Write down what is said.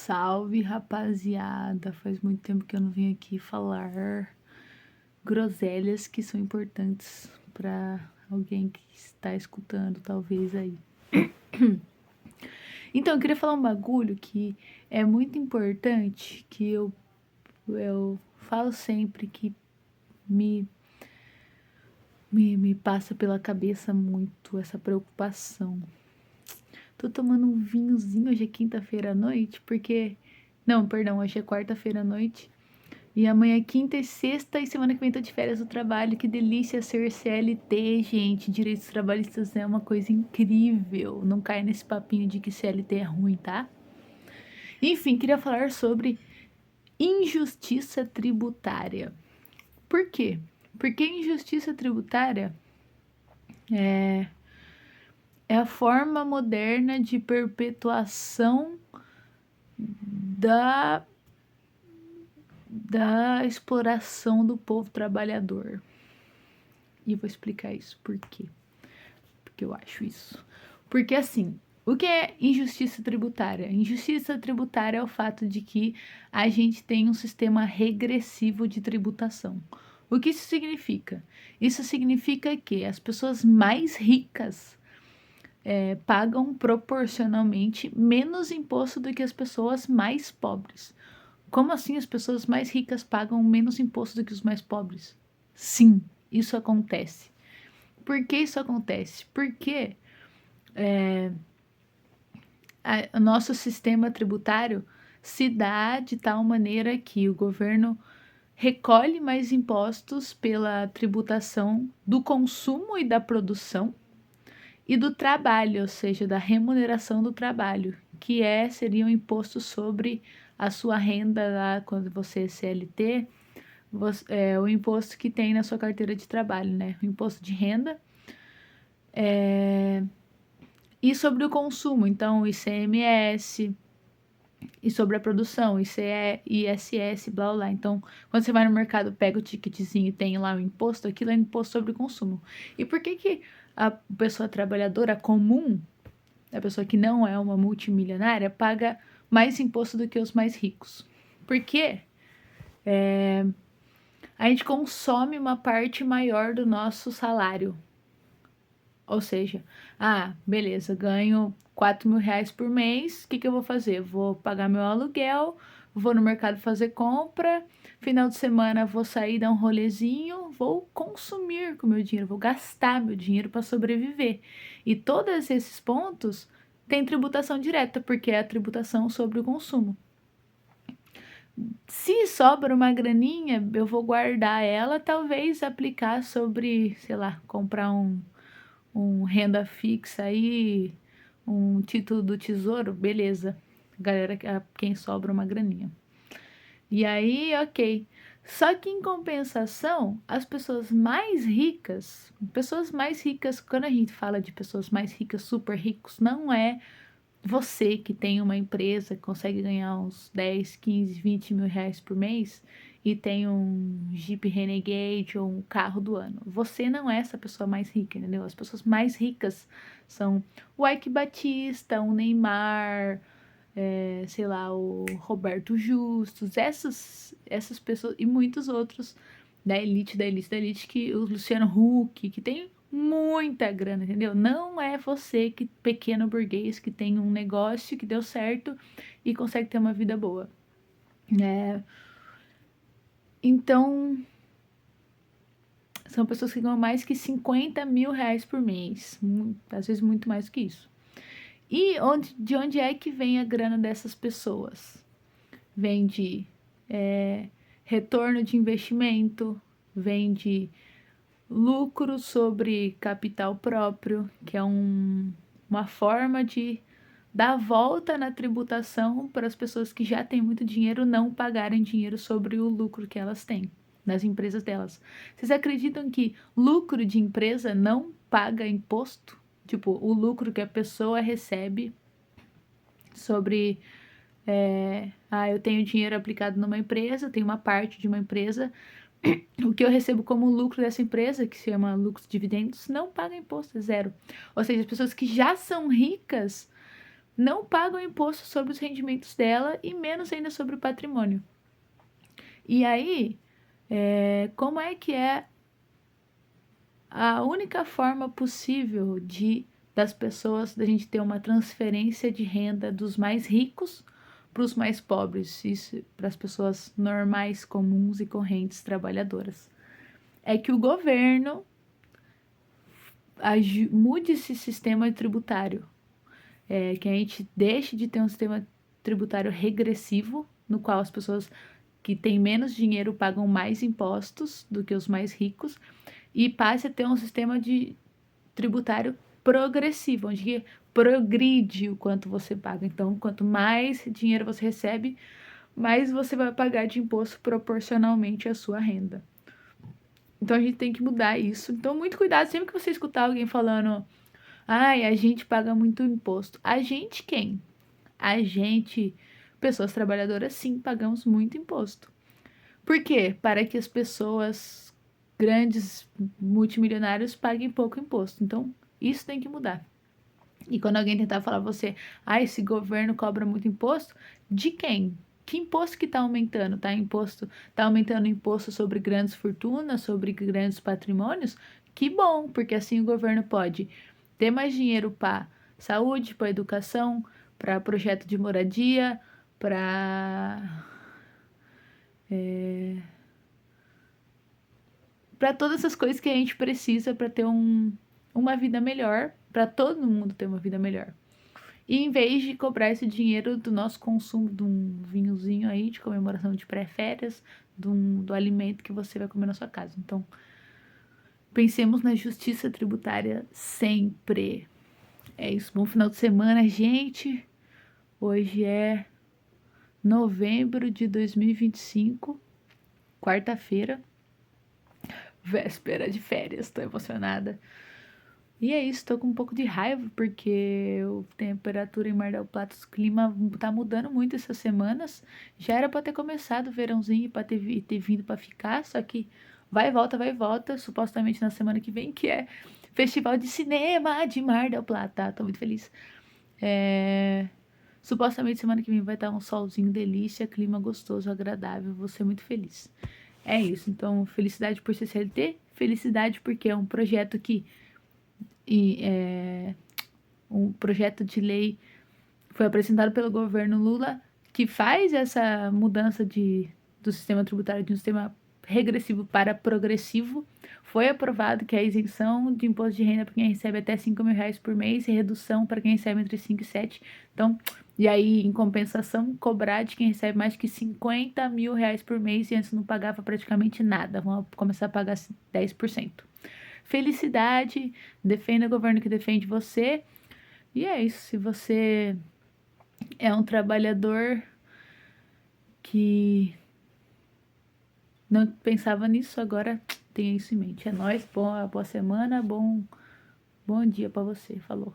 Salve, rapaziada! Faz muito tempo que eu não vim aqui falar groselhas que são importantes para alguém que está escutando, talvez aí. Então, eu queria falar um bagulho que é muito importante, que eu falo sempre que me, me passa pela cabeça muito essa preocupação. Tô tomando um vinhozinho, hoje é quinta-feira à noite, porque. Não, perdão, hoje é quarta-feira à noite. E amanhã é quinta e sexta e semana que vem tô de férias do trabalho. Que delícia ser CLT, gente. Direitos trabalhistas é uma coisa incrível. Não cai nesse papinho de que CLT é ruim, tá? Enfim, queria falar sobre injustiça tributária. Por quê? Porque injustiça tributária é a forma moderna de perpetuação da exploração do povo trabalhador. E eu vou explicar isso por quê. Porque eu acho isso. Porque assim, o que é injustiça tributária? Injustiça tributária é o fato de que a gente tem um sistema regressivo de tributação. O que isso significa? Isso significa que as pessoas mais ricas pagam proporcionalmente menos imposto do que as pessoas mais pobres. Como assim as pessoas mais ricas pagam menos imposto do que os mais pobres? Sim, isso acontece. Por que isso acontece? Porque o nosso sistema tributário se dá de tal maneira que o governo recolhe mais impostos pela tributação do consumo e da produção e do trabalho, ou seja, da remuneração do trabalho, que seria um imposto sobre a sua renda lá quando você é CLT, o imposto que tem na sua carteira de trabalho, né? O imposto de renda. E sobre o consumo, então o ICMS, e sobre a produção, ISS, blá blá blá. Então, quando você vai no mercado, pega o ticketzinho e tem lá o imposto, aquilo é imposto sobre o consumo. E por que a pessoa trabalhadora comum, a pessoa que não é uma multimilionária, paga mais imposto do que os mais ricos? Porque a gente consome uma parte maior do nosso salário. Ou seja, beleza, ganho 4 mil reais por mês, o que eu vou fazer? Vou pagar meu aluguel, vou no mercado fazer compra, final de semana vou sair, dar um rolezinho, vou consumir com meu dinheiro, vou gastar meu dinheiro para sobreviver. E todos esses pontos têm tributação direta, porque é a tributação sobre o consumo. Se sobra uma graninha, eu vou guardar ela, talvez aplicar sobre, sei lá, comprar um renda fixa aí, um título do tesouro, beleza. Galera, quem sobra uma graninha. E aí, ok. Só que em compensação, as pessoas mais ricas, quando a gente fala de pessoas mais ricas, super ricos, não é você que tem uma empresa, que consegue ganhar uns 10, 15, 20 mil reais por mês e tem um Jeep Renegade ou um carro do ano. Você não é essa pessoa mais rica, entendeu? As pessoas mais ricas são o Ike Batista, o Neymar, sei lá, o Roberto Justus, essas pessoas e muitos outros da elite, que o Luciano Huck, que tem muita grana, entendeu? Não é você, que pequeno burguês, que tem um negócio que deu certo e consegue ter uma vida boa. Então, são pessoas que ganham mais que 50 mil reais por mês, às vezes muito mais do que isso. E de onde é que vem a grana dessas pessoas? Vem de retorno de investimento, vem de lucro sobre capital próprio, que é uma forma de dar volta na tributação para as pessoas que já têm muito dinheiro não pagarem dinheiro sobre o lucro que elas têm nas empresas delas. Vocês acreditam que lucro de empresa não paga imposto? Tipo, o lucro que a pessoa recebe sobre eu tenho dinheiro aplicado numa empresa, tenho uma parte de uma empresa, o que eu recebo como lucro dessa empresa, que se chama lucros dividendos, não paga imposto, é zero. Ou seja, as pessoas que já são ricas não pagam imposto sobre os rendimentos dela e menos ainda sobre o patrimônio. E aí, como é que é a única forma possível das pessoas, da gente ter uma transferência de renda dos mais ricos para os mais pobres, isso para as pessoas normais, comuns e correntes trabalhadoras? É que o governo mude esse sistema tributário, que a gente deixe de ter um sistema tributário regressivo, no qual as pessoas que têm menos dinheiro pagam mais impostos do que os mais ricos, e passe a ter um sistema de tributário progressivo, onde progride o quanto você paga. Então, quanto mais dinheiro você recebe, mais você vai pagar de imposto proporcionalmente à sua renda. Então, a gente tem que mudar isso. Então, muito cuidado sempre que você escutar alguém falando: ai, a gente paga muito imposto. A gente quem? A gente, pessoas trabalhadoras, sim, pagamos muito imposto. Por quê? Para que as pessoas grandes, multimilionários, paguem pouco imposto. Então, isso tem que mudar. E quando alguém tentar falar pra você, ah, esse governo cobra muito imposto, de quem? Que imposto que tá aumentando? Tá aumentando o imposto sobre grandes fortunas, sobre grandes patrimônios? Que bom, porque assim o governo pode ter mais dinheiro para saúde, para educação, para projeto de moradia, para todas essas coisas que a gente precisa para ter uma vida melhor, para todo mundo ter uma vida melhor. E em vez de cobrar esse dinheiro do nosso consumo de um vinhozinho aí, de comemoração de pré-férias, do alimento que você vai comer na sua casa. Então, pensemos na justiça tributária sempre. É isso. Bom final de semana, gente. Hoje é novembro de 2025, quarta-feira, véspera de férias. Tô emocionada. E é isso, tô com um pouco de raiva porque a temperatura em Mar del Plata, o clima tá mudando muito essas semanas. Já era pra ter começado o verãozinho, pra ter vindo pra ficar, só que vai e volta, supostamente na semana que vem, que é Festival de Cinema de Mar del Plata. Tô muito feliz. Supostamente semana que vem vai estar um solzinho delícia, clima gostoso, agradável, vou ser muito feliz. É isso, então felicidade por ser CLT, felicidade porque é um projeto um projeto de lei foi apresentado pelo governo Lula que faz essa mudança do sistema tributário de um sistema regressivo para progressivo. Foi aprovado que a isenção de imposto de renda para quem recebe até 5 mil reais por mês e redução para quem recebe entre 5 e 7. Então, e aí, em compensação, cobrar de quem recebe mais que 50 mil reais por mês e antes não pagava praticamente nada. Vão começar a pagar 10%. Felicidade, defenda o governo que defende você. E é isso. Se você é um trabalhador que não pensava nisso, agora tenha isso em mente. É nóis, boa semana, bom dia pra você. Falou.